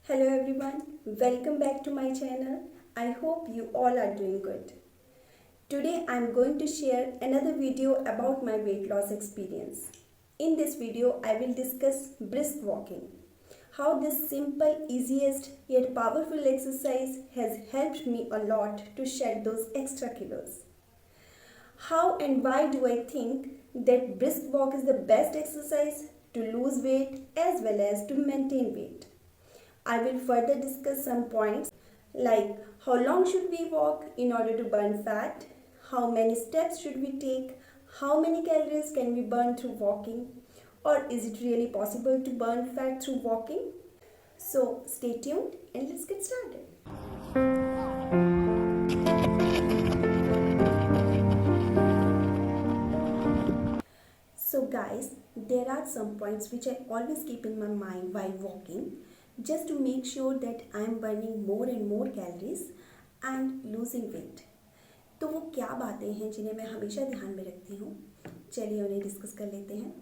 Hello everyone, welcome back to my channel. I hope you all are doing good. Today I am going to share another video about my weight loss experience. In this video I will discuss brisk walking. How this simple, easiest yet powerful exercise has helped me a lot to shed those extra kilos. How and why do I think that brisk walk is the best exercise to lose weight as well as to maintain weight? I will further discuss some points like how long should we walk in order to burn fat, how many steps should we take, how many calories can we burn through walking, or is it really possible to burn fat through walking? So stay tuned and let's get started. So guys, there are some points which I always keep in my mind while walking just to make sure that I am burning more and more calories and losing weight. तो वो क्या बातें हैं जिन्हें मैं हमेशा ध्यान में रखती हूँ, चलिए उन्हें डिस्कस कर लेते हैं।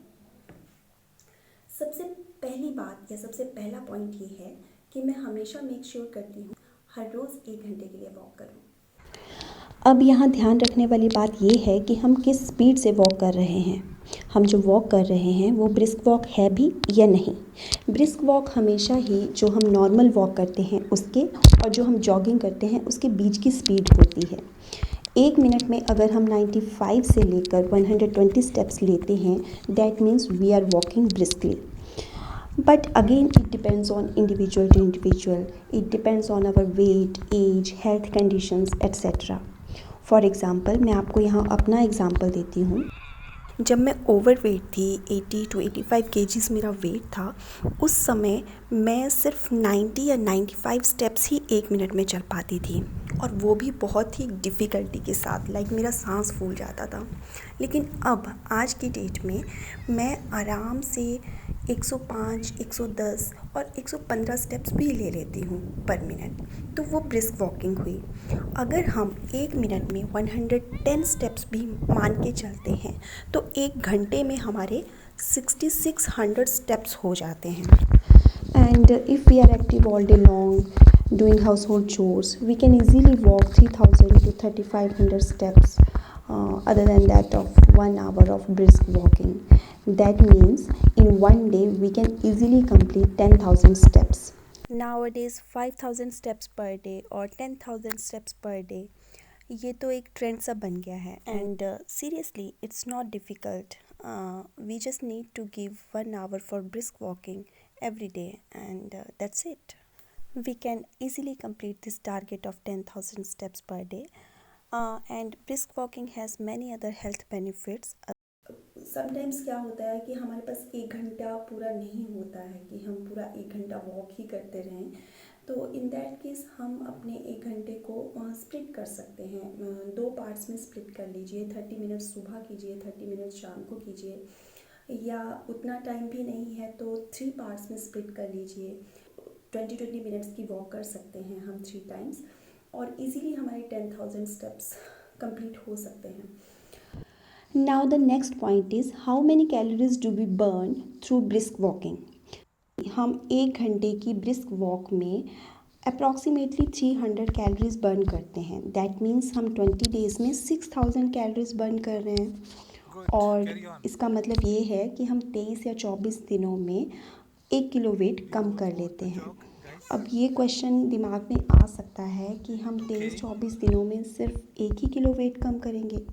सबसे पहली बात या सबसे पहला पॉइंट ये है कि मैं हमेशा मेक श्योर करती हूँ हर रोज़ 1 घंटे के लिए वॉक करूँ। अब यहाँ ध्यान रखने वाली बात ये है कि हम किस स्पीड से वॉक कर रहे हैं। हम जो वॉक कर रहे हैं वो ब्रिस्क वॉक है भी या नहीं। ब्रिस्क वॉक हमेशा ही जो हम नॉर्मल वॉक करते हैं उसके और जो हम जॉगिंग करते हैं उसके बीच की स्पीड होती है। 1 मिनट में अगर हम 95 से लेकर 120 स्टेप्स लेते हैं, that means we are walking briskly. But again, it depends on individual to individual. It depends on our weight, age, health conditions, etc. For example मैं आपको यहाँ अपना एग्ज़ाम्पल देती हूँ। जब मैं ओवरवेट थी, 80 to 85 केजीज़ मेरा वेट था, उस समय मैं सिर्फ 90 या 95 स्टेप्स ही 1 मिनट में चल पाती थी, और वो भी बहुत ही डिफ़िकल्टी के साथ, लाइक मेरा सांस फूल जाता था। लेकिन अब आज की डेट में मैं आराम से 105, 110 और 115 स्टेप्स भी ले लेती हूँ पर मिनट, तो वो ब्रिस्क वॉकिंग हुई। अगर हम 1 मिनट में 110 स्टेप्स भी मान के चलते हैं तो 1 घंटे में हमारे 6600 स्टेप्स हो जाते हैं। And if we are active all day long doing household chores, we can easily walk 3000 to 3500 steps other than that of 1 hour of brisk walking. That means in one day we can easily complete 10,000 steps. Nowadays 5,000 steps per day or 10,000 steps per day, ये तो एक trend सा बन गया है। And seriously it's not difficult, we just need to give 1 hour for brisk walking every day, and that's it. We can easily complete this target of 10,000 steps per day, and brisk walking has many other health benefits. Sometimes क्या होता है कि हमारे पास 1 घंटा पूरा नहीं होता है कि हम पूरा 1 घंटा वॉक ही करते रहें, तो इन दैट केस हम अपने 1 घंटे को स्प्लिट कर सकते हैं। 2 पार्ट्स में स्प्लिट कर लीजिए, 30 मिनट सुबह कीजिए, 30 मिनट शाम को कीजिए, या उतना टाइम भी नहीं है तो 3 पार्ट्स में स्प्लिट कर लीजिए। 20 मिनट्स की वॉक कर सकते हैं हम 3 टाइम्स, और इजीली हमारे 10,000 स्टेप्स कंप्लीट हो सकते हैं। Now the next point is how many calories do we burn through brisk walking. हम 1 घंटे की ब्रिस्क वॉक में अप्रॉक्सीमेटली 300 कैलोरीज बर्न करते हैं। दैट मीन्स हम 20 डेज़ में 6000 कैलोरीज बर्न कर रहे हैं, और इसका मतलब ये है कि हम 23 या 24 दिनों में 1 किलो वेट कम कर लेते हैं। अब ये क्वेश्चन दिमाग में आ सकता है कि हम 23-24 दिनों में सिर्फ 1 ही किलो वेट कम करेंगे।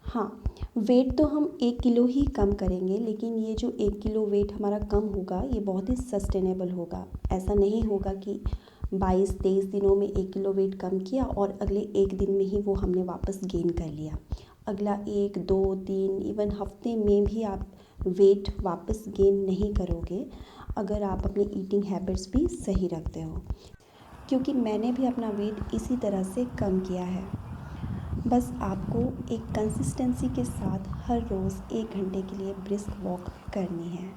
हाँ, वेट तो हम 1 किलो ही कम करेंगे, लेकिन ये जो 1 किलो वेट हमारा कम होगा ये बहुत ही सस्टेनेबल होगा। ऐसा नहीं होगा कि 22-23 दिनों में 1 किलो वेट कम किया और अगले 1 दिन में ही वो हमने वापस गेन कर लिया। अगला 1, 2, 3 इवन हफ्ते में भी आप वेट वापस गेन नहीं करोगे अगर आप अपनी ईटिंग हैबिट्स भी सही रखते हो, क्योंकि मैंने भी अपना वेट इसी तरह से कम किया है। बस आपको एक कंसिस्टेंसी के साथ हर रोज़ 1 घंटे के लिए ब्रिस्क वॉक करनी है।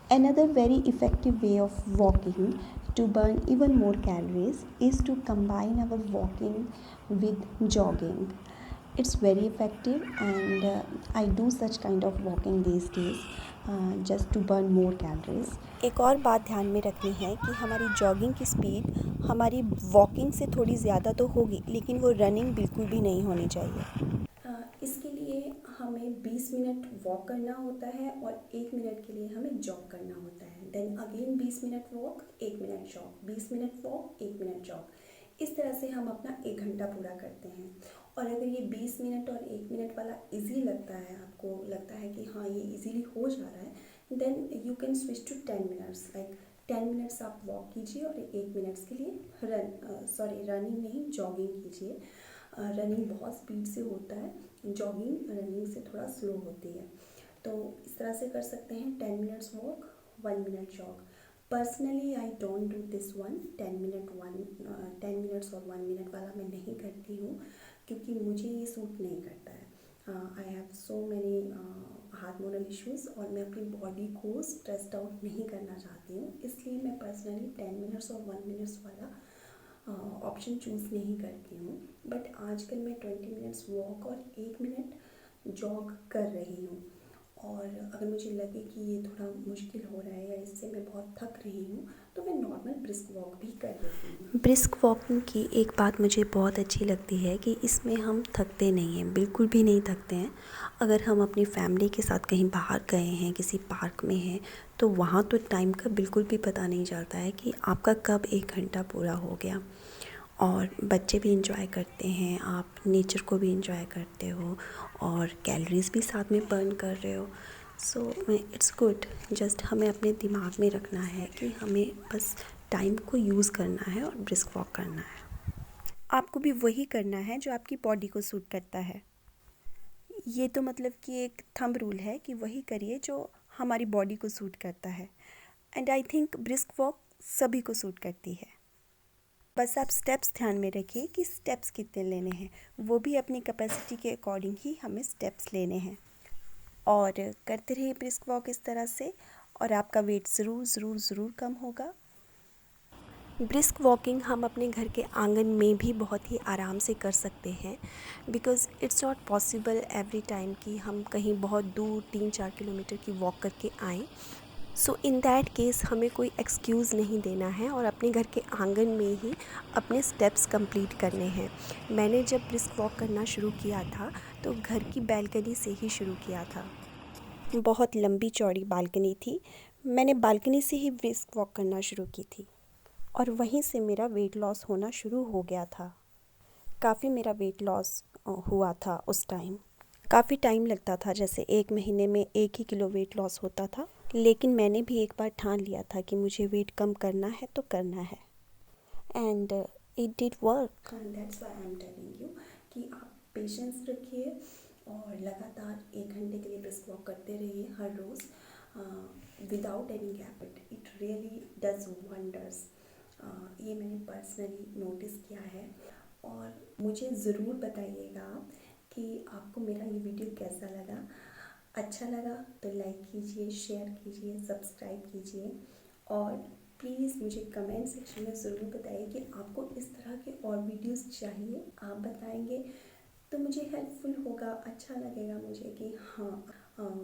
Another very effective way of walking to burn even more calories is to combine our walking with jogging. It's very effective, and I do such kind of walking these days just to burn more calories. एक और बात ध्यान में रखनी है कि हमारी jogging की स्पीड हमारी वॉकिंग से थोड़ी ज़्यादा तो होगी, लेकिन वो रनिंग बिल्कुल भी नहीं होनी चाहिए। इसके लिए हमें 20 मिनट वॉक करना होता है और 1 मिनट के लिए हमें जॉग करना होता है। Then again 20 minute walk, 1 minute jog, 20 minute walk, 1 minute jog. इस तरह से हम अपना 1 घंटा पूरा करते हैं। और अगर ये 20 मिनट और 1 मिनट वाला इजी लगता है, आपको लगता है कि हाँ ये इजीली हो जा रहा है, then you can switch to 10 minutes. Like 10 minutes आप वॉक कीजिए और 1 मिनट्स के लिए रनिंग नहीं, जॉगिंग कीजिए। रनिंग बहुत स्पीड से होता है, जॉगिंग रनिंग से थोड़ा स्लो होती है। तो इस तरह से कर सकते हैं, 10 minutes walk, 1 minute jog. Personally I don't do this one 10 minutes और 1 मिनट वाला मैं नहीं करती हूँ, क्योंकि मुझे ये सूट नहीं करता है। I have so many hormonal issues और मैं अपनी बॉडी को स्ट्रेस्ड आउट नहीं करना चाहती हूँ, इसलिए मैं पर्सनली 10 मिनट्स और 1 मिनट्स वाला ऑप्शन चूज़ नहीं करती हूँ। बट आजकल मैं 20 मिनट्स वॉक और 1 मिनट जॉग कर रही हूँ। और अगर मुझे लगे कि ये थोड़ा मुश्किल हो रहा है या इससे मैं बहुत थक रही हूँ, तो मैं नॉर्मल ब्रिस्क वॉक भी कर लेती हूँ। ब्रिस्क वॉकिंग की एक बात मुझे बहुत अच्छी लगती है कि इसमें हम थकते नहीं हैं, बिल्कुल भी नहीं थकते हैं। अगर हम अपनी फैमिली के साथ कहीं बाहर गए हैं, किसी पार्क में हैं, तो वहाँ तो टाइम का बिल्कुल भी पता नहीं चलता है कि आपका कब 1 घंटा पूरा हो गया। और बच्चे भी इंजॉय करते हैं, आप नेचर को भी इंजॉय करते हो और कैलोरीज भी साथ में बर्न कर रहे हो। So it's good. जस्ट हमें अपने दिमाग में रखना है कि हमें बस टाइम को यूज़ करना है और ब्रिस्क वॉक करना है। आपको भी वही करना है जो आपकी बॉडी को सूट करता है। ये तो मतलब कि एक थंब रूल है कि वही करिए जो हमारी बॉडी को सूट करता है। And I think brisk walk सभी को सूट करती है। बस आप स्टेप्स ध्यान में रखिए कि स्टेप्स कितने लेने हैं, वो भी अपनी कैपेसिटी के अकॉर्डिंग ही हमें स्टेप्स लेने हैं। और करते रहिए ब्रिस्क वॉक इस तरह से, और आपका वेट ज़रूर ज़रूर ज़रूर कम होगा। ब्रिस्क वॉकिंग हम अपने घर के आंगन में भी बहुत ही आराम से कर सकते हैं, because it's not possible every time कि हम कहीं बहुत दूर 3-4 किलोमीटर की वॉक करके आएँ। सो इन दैट केस हमें कोई एक्सक्यूज़ नहीं देना है और अपने घर के आंगन में ही अपने स्टेप्स कंप्लीट करने हैं। मैंने जब ब्रिस्क वॉक करना शुरू किया था तो घर की बालकनी से ही शुरू किया था। बहुत लंबी चौड़ी बालकनी थी, मैंने बालकनी से ही ब्रिस्क वॉक करना शुरू की थी और वहीं से मेरा वेट लॉस होना शुरू हो गया था। काफ़ी मेरा वेट लॉस हुआ था उस टाइम। काफ़ी टाइम लगता था, जैसे 1 महीने में 1 ही किलो वेट लॉस होता था, लेकिन मैंने भी एक बार ठान लिया था कि मुझे वेट कम करना है तो करना है। And it did work. That's why I am telling you कि आप पेशेंस रखिए और लगातार 1 घंटे के लिए ब्रिस्क वॉक करते रहिए हर रोज़, without any gap. It really does wonders. ये मैंने पर्सनली नोटिस किया है। और मुझे ज़रूर बताइएगा कि आपको मेरा ये वीडियो कैसा लगा। अच्छा लगा तो लाइक कीजिए, शेयर कीजिए, सब्सक्राइब कीजिए और प्लीज़ मुझे कमेंट सेक्शन में ज़रूर बताइए कि आपको इस तरह के और वीडियोस चाहिए। आप बताएंगे तो मुझे हेल्पफुल होगा, अच्छा लगेगा मुझे कि हाँ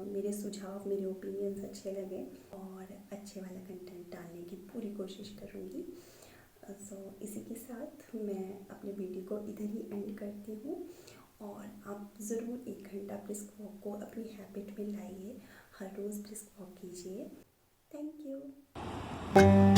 मेरे सुझाव, मेरे ओपिनियंस अच्छे लगे और अच्छे वाला कंटेंट डालने की पूरी कोशिश करूँगी। सो इसी के साथ मैं अपने वीडियो को इधर ही एंड करती हूँ और आप ज़रूर 1 घंटा ब्रिस्क वॉक को अपनी हैबिट में लाइए, हर रोज़ ब्रिस्क वॉक कीजिए। Thank you.